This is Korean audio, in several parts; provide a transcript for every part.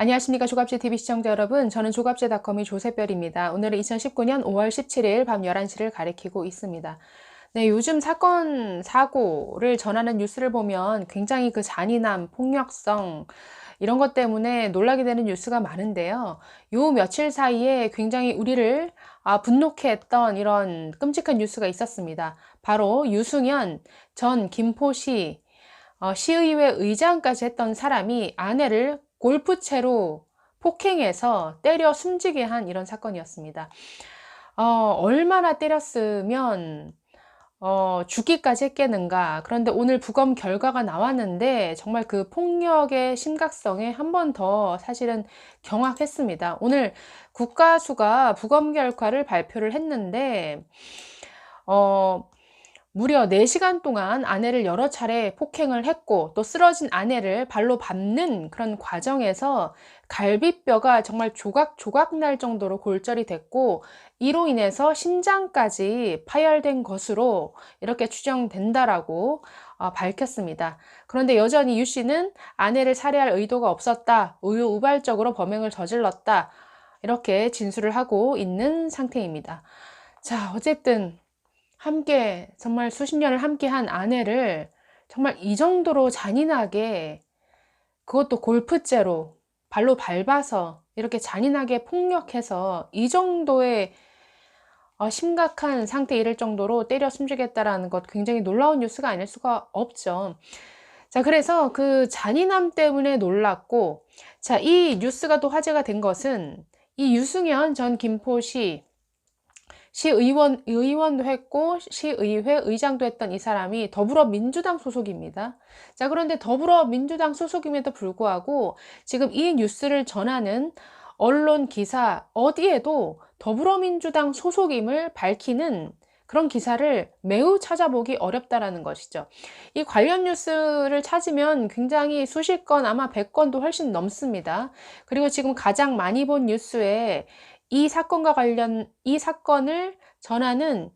안녕하십니까 조갑제TV 시청자 여러분, 저는 조갑제닷컴의 조세별입니다. 오늘은 2019년 5월 17일 밤 11시를 가리키고 있습니다. 네, 요즘 사건, 사고를 전하는 뉴스를 보면 굉장히 그 잔인함, 폭력성 이런 것 때문에 놀라게 되는 뉴스가 많은데요. 요 며칠 사이에 굉장히 우리를 분노케 했던 이런 끔찍한 뉴스가 있었습니다. 바로 유승현 전 김포시 시의회 의장까지 했던 사람이 아내를 골프채로 폭행해서 때려 숨지게 한 이런 사건이었습니다. 얼마나 때렸으면 죽기까지 했겠는가. 그런데 오늘 부검 결과가 나왔는데 정말 그 폭력의 심각성에 한 번 더 사실은 경악했습니다. 오늘 국가수가 부검 결과를 발표를 했는데 무려 4시간 동안 아내를 여러 차례 폭행을 했고, 또 쓰러진 아내를 발로 밟는 그런 과정에서 갈비뼈가 정말 조각조각 날 정도로 골절이 됐고, 이로 인해서 심장까지 파열된 것으로 이렇게 추정된다라고 밝혔습니다. 그런데 여전히 유 씨는 아내를 살해할 의도가 없었다, 우유우발적으로 범행을 저질렀다, 이렇게 진술을 하고 있는 상태입니다. 자, 어쨌든 함께 정말 수십 년을 함께한 아내를 정말 이 정도로 잔인하게, 그것도 골프째로 발로 밟아서 이렇게 잔인하게 폭력해서 이 정도의 심각한 상태에 이를 정도로 때려 숨지겠다라는 것, 굉장히 놀라운 뉴스가 아닐 수가 없죠. 자, 그래서 그 잔인함 때문에 놀랐고, 자, 이 뉴스가 또 화제가 된 것은 이 유승현 전 김포시 의원도 했고 시의회 의장도 했던 이 사람이 더불어민주당 소속입니다. 자, 그런데 더불어민주당 소속임에도 불구하고 지금 이 뉴스를 전하는 언론 기사 어디에도 더불어민주당 소속임을 밝히는 그런 기사를 매우 찾아보기 어렵다라는 것이죠. 이 관련 뉴스를 찾으면 굉장히 수십 건, 아마 100건도 훨씬 넘습니다. 그리고 지금 가장 많이 본 뉴스에 이 사건을 전하는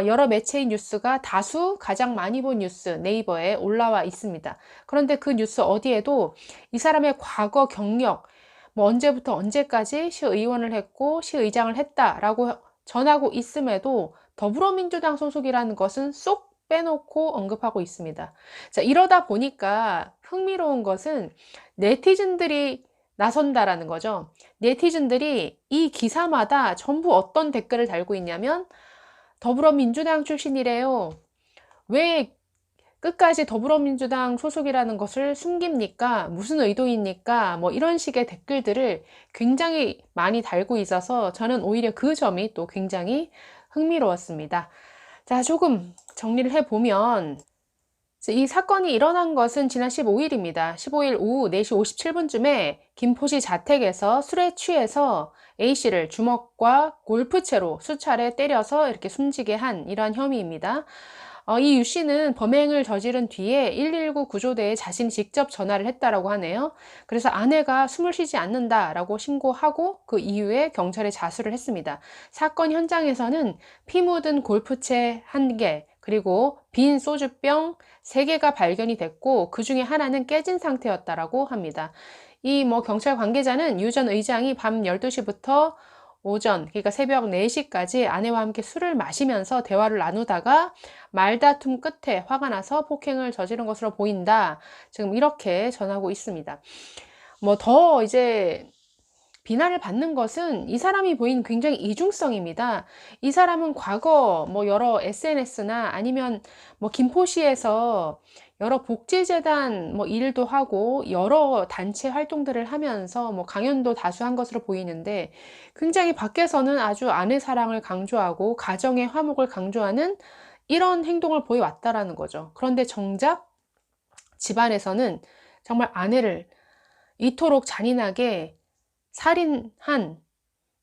여러 매체의 뉴스가 다수 가장 많이 본 뉴스 네이버에 올라와 있습니다. 그런데 그 뉴스 어디에도 이 사람의 과거 경력, 뭐 언제부터 언제까지 시의원을 했고 시의장을 했다라고 전하고 있음에도 더불어민주당 소속이라는 것은 쏙 빼놓고 언급하고 있습니다. 자, 이러다 보니까 흥미로운 것은 네티즌들이 나선다라는 거죠. 네티즌들이 이 기사마다 전부 어떤 댓글을 달고 있냐면, 더불어민주당 출신이래요. 왜 끝까지 더불어민주당 소속이라는 것을 숨깁니까? 무슨 의도입니까? 뭐 이런 식의 댓글들을 굉장히 많이 달고 있어서 저는 오히려 그 점이 또 굉장히 흥미로웠습니다. 자, 조금 정리를 해보면, 이 사건이 일어난 것은 지난 15일입니다. 15일 오후 4시 57분쯤에 김포시 자택에서 술에 취해서 A씨를 주먹과 골프채로 수차례 때려서 이렇게 숨지게 한 이러한 혐의입니다. 이 유씨는 범행을 저지른 뒤에 119 구조대에 자신이 직접 전화를 했다라고 하네요. 그래서 아내가 숨을 쉬지 않는다라고 신고하고 그 이후에 경찰에 자수를 했습니다. 사건 현장에서는 피 묻은 골프채 1개, 그리고 빈 소주병 3개가 발견이 됐고, 그 중에 하나는 깨진 상태였다라고 합니다. 이 경찰 관계자는 유 전 의장이 밤 12시부터 오전, 그러니까 새벽 4시까지 아내와 함께 술을 마시면서 대화를 나누다가 말다툼 끝에 화가 나서 폭행을 저지른 것으로 보인다. 지금 이렇게 전하고 있습니다. 더 이제 비난을 받는 것은 이 사람이 보인 굉장히 이중성입니다. 이 사람은 과거 여러 SNS나 아니면 김포시에서 여러 복지재단 일도 하고 여러 단체 활동들을 하면서 강연도 다수 한 것으로 보이는데, 굉장히 밖에서는 아주 아내 사랑을 강조하고 가정의 화목을 강조하는 이런 행동을 보여왔다라는 거죠. 그런데 정작 집안에서는 정말 아내를 이토록 잔인하게 살인한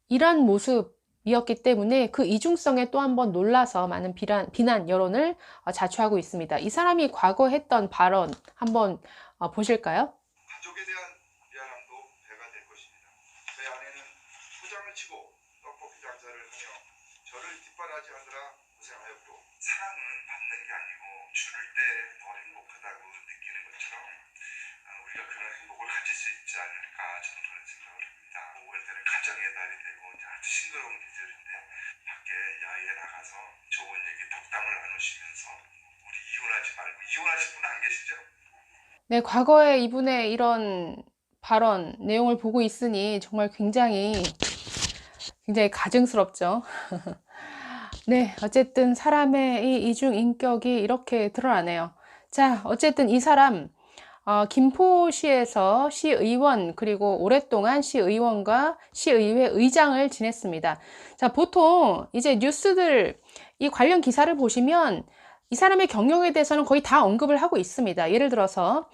이러한 모습이었기 때문에 그 이중성에 또 한 번 놀라서 많은 비난 여론을 자초하고 있습니다. 이 사람이 과거 했던 발언 한번 보실까요? 가족에 대한 미안함도 배가 될 것입니다. 저희 아내는 포장을 치고 떡볶이 장사를 하며 저를 뒷바라지하느라 고생하였고, 사랑은 받는 게 아니고 주를 때 더 행복하다고 느끼는 것처럼 우리가 그런 행복을 가질 수 있지 않을까 저는 그런 네, 과거에 이분의 이런 발언 내용을 보고 있으니 정말 굉장히 가증스럽죠. 네, 어쨌든 사람의 이 이중 인격이 이렇게 드러나네요. 자, 어쨌든 이 사람 김포시에서 시의원 그리고 오랫동안 시의원과 시의회 의장을 지냈습니다. 자, 보통 이제 뉴스들 이 관련 기사를 보시면 이 사람의 경력에 대해서는 거의 다 언급을 하고 있습니다. 예를 들어서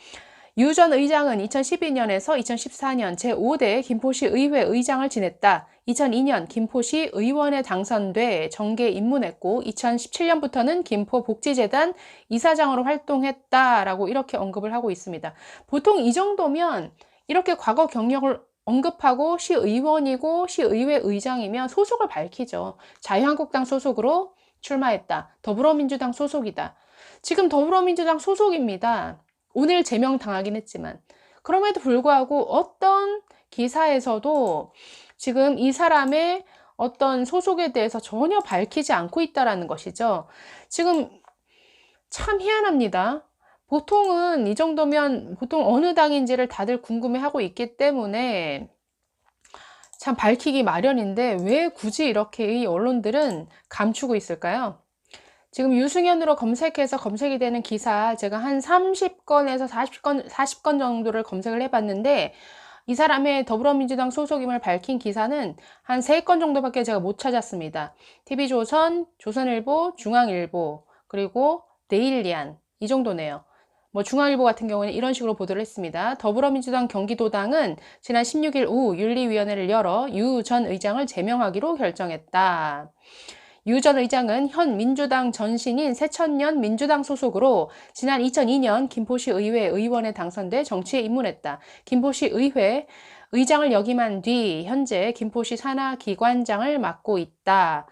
유 전 의장은 2012년에서 2014년 제5대 김포시 의회 의장을 지냈다. 2002년 김포시 의원에 당선돼 정계에 입문했고 2017년부터는 김포복지재단 이사장으로 활동했다라고 이렇게 언급을 하고 있습니다. 보통 이 정도면 이렇게 과거 경력을 언급하고 시의원이고 시의회 의장이면 소속을 밝히죠. 자유한국당 소속으로 출마했다. 더불어민주당 소속이다. 지금 더불어민주당 소속입니다. 오늘 제명당하긴 했지만 그럼에도 불구하고 어떤 기사에서도 지금 이 사람의 어떤 소속에 대해서 전혀 밝히지 않고 있다라는 것이죠. 지금 참 희한합니다. 보통은 이 정도면 보통 어느 당인지를 다들 궁금해하고 있기 때문에 참 밝히기 마련인데 왜 굳이 이렇게 이 언론들은 감추고 있을까요? 지금 유승연으로 검색해서 검색이 되는 기사 제가 한 30건에서 40건 정도를 검색을 해봤는데 이 사람의 더불어민주당 소속임을 밝힌 기사는 한 3건 정도밖에 제가 못 찾았습니다. TV조선, 조선일보, 중앙일보, 그리고 데일리안 이 정도네요. 뭐 중앙일보 같은 경우는 이런 식으로 보도를 했습니다. 더불어민주당 경기도당은 지난 16일 오후 윤리위원회를 열어 유 전 의장을 제명하기로 결정했다. 유 전 의장은 현 민주당 전신인 새천년 민주당 소속으로 지난 2002년 김포시 의회 의원에 당선돼 정치에 입문했다. 김포시 의회 의장을 역임한 뒤 현재 김포시 산하기관장을 맡고 있다.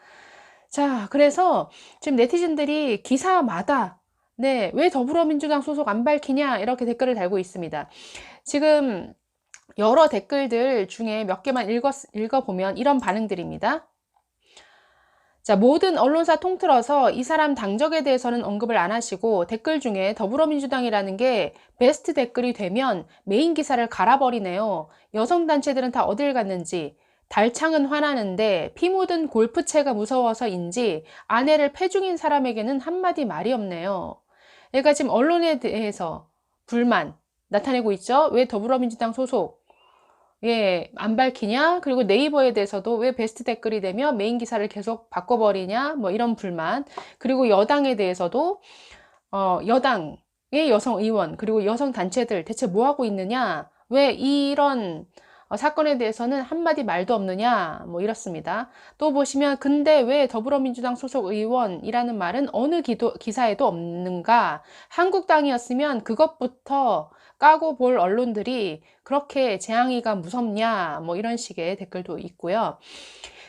자, 그래서 지금 네티즌들이 기사마다 네, 왜 더불어민주당 소속 안 밝히냐 이렇게 댓글을 달고 있습니다. 지금 여러 댓글들 중에 몇 개만 읽어보면 이런 반응들입니다. 자, 모든 언론사 통틀어서 이 사람 당적에 대해서는 언급을 안 하시고 댓글 중에 더불어민주당이라는 게 베스트 댓글이 되면 메인 기사를 갈아버리네요. 여성단체들은 다 어딜 갔는지, 달창은 화나는데 피 묻은 골프채가 무서워서인지 아내를 패중인 사람에게는 한마디 말이 없네요. 그러니까 지금 언론에 대해서 불만 나타내고 있죠. 왜 더불어민주당 소속 예, 안 밝히냐? 그리고 네이버에 대해서도 왜 베스트 댓글이 되면 메인 기사를 계속 바꿔버리냐? 뭐 이런 불만. 그리고 여당에 대해서도, 여당의 여성 의원, 그리고 여성 단체들 대체 뭐 하고 있느냐? 왜 이런 사건에 대해서는 한마디 말도 없느냐? 뭐 이렇습니다. 또 보시면, 근데 왜 더불어민주당 소속 의원이라는 말은 어느 기사에도 없는가? 한국당이었으면 그것부터 까고 볼 언론들이 그렇게 재앙이가 무섭냐 뭐 이런 식의 댓글도 있고요.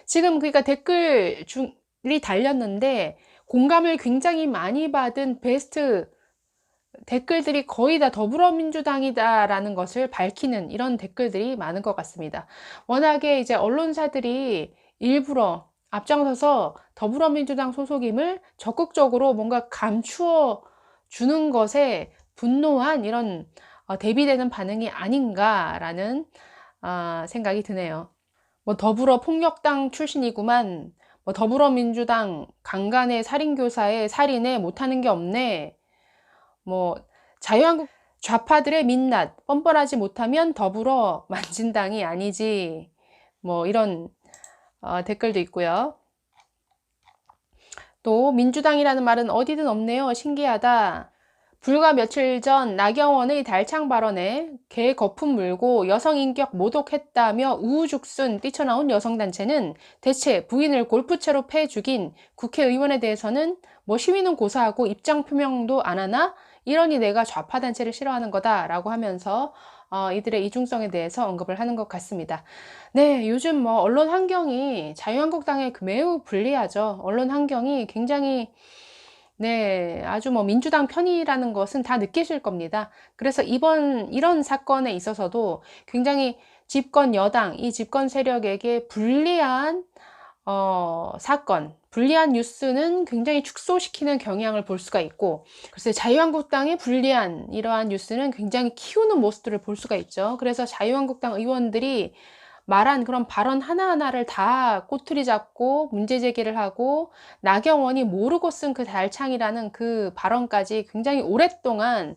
지금 그러니까 댓글이 달렸는데 공감을 굉장히 많이 받은 베스트 댓글들이 거의 다 더불어민주당이다라는 것을 밝히는 이런 댓글들이 많은 것 같습니다. 워낙에 이제 언론사들이 일부러 앞장서서 더불어민주당 소속임을 적극적으로 뭔가 감추어 주는 것에 분노한 이런 대비되는 반응이 아닌가라는 생각이 드네요. 뭐 더불어 폭력당 출신이구만, 뭐 더불어민주당 강간의 살인교사에 살인에 못하는 게 없네, 뭐 자유한국 좌파들의 민낯 뻔뻔하지 못하면 더불어 만진당이 아니지, 뭐 이런 댓글도 있고요. 또 민주당이라는 말은 어디든 없네요. 신기하다. 불과 며칠 전 나경원의 달창 발언에 개 거품 물고 여성 인격 모독했다며 우후죽순 뛰쳐나온 여성단체는 대체 부인을 골프채로 패 죽인 국회의원에 대해서는 뭐 시위는 고사하고 입장 표명도 안 하나? 이러니 내가 좌파 단체를 싫어하는 거다라고 하면서 이들의 이중성에 대해서 언급을 하는 것 같습니다. 네, 요즘 뭐 언론 환경이 자유한국당에 매우 불리하죠. 언론 환경이 굉장히 네, 아주 뭐 민주당 편이라는 것은 다 느끼실 겁니다. 그래서 이런 사건에 있어서도 굉장히 집권 여당, 이 집권 세력에게 불리한 사건, 불리한 뉴스는 굉장히 축소시키는 경향을 볼 수가 있고, 글쎄 자유한국당의 불리한 이러한 뉴스는 굉장히 키우는 모습들을 볼 수가 있죠. 그래서 자유한국당 의원들이 말한 그런 발언 하나하나를 다 꼬투리 잡고 문제 제기를 하고, 나경원이 모르고 쓴 그 달창이라는 그 발언까지 굉장히 오랫동안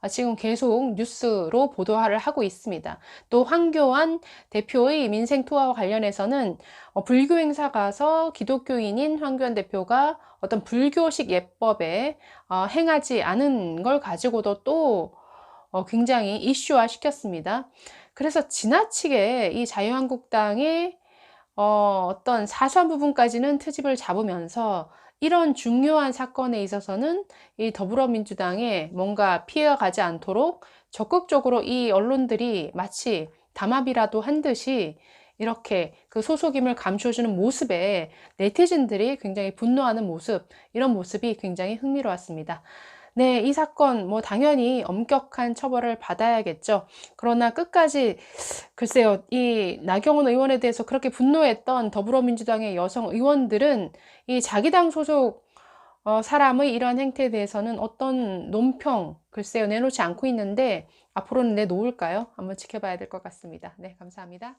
지금 계속 뉴스로 보도를 하고 있습니다. 또 황교안 대표의 민생 투어와 관련해서는 불교 행사 가서 기독교인인 황교안 대표가 어떤 불교식 예법에 행하지 않은 걸 가지고도 또 굉장히 이슈화 시켰습니다. 그래서 지나치게 이 자유한국당의 어떤 사소한 부분까지는 트집을 잡으면서, 이런 중요한 사건에 있어서는 이 더불어민주당에 뭔가 피해가 가지 않도록 적극적으로 이 언론들이 마치 담합이라도 한 듯이 이렇게 그 소속임을 감춰주는 모습에 네티즌들이 굉장히 분노하는 모습, 이런 모습이 굉장히 흥미로웠습니다. 네, 이 사건 뭐 당연히 엄격한 처벌을 받아야겠죠. 그러나 끝까지 글쎄요, 이 나경원 의원에 대해서 그렇게 분노했던 더불어민주당의 여성 의원들은 이 자기 당 소속 사람의 이러한 행태에 대해서는 어떤 논평, 글쎄요, 내놓지 않고 있는데, 앞으로는 내놓을까요? 한번 지켜봐야 될 것 같습니다. 네, 감사합니다.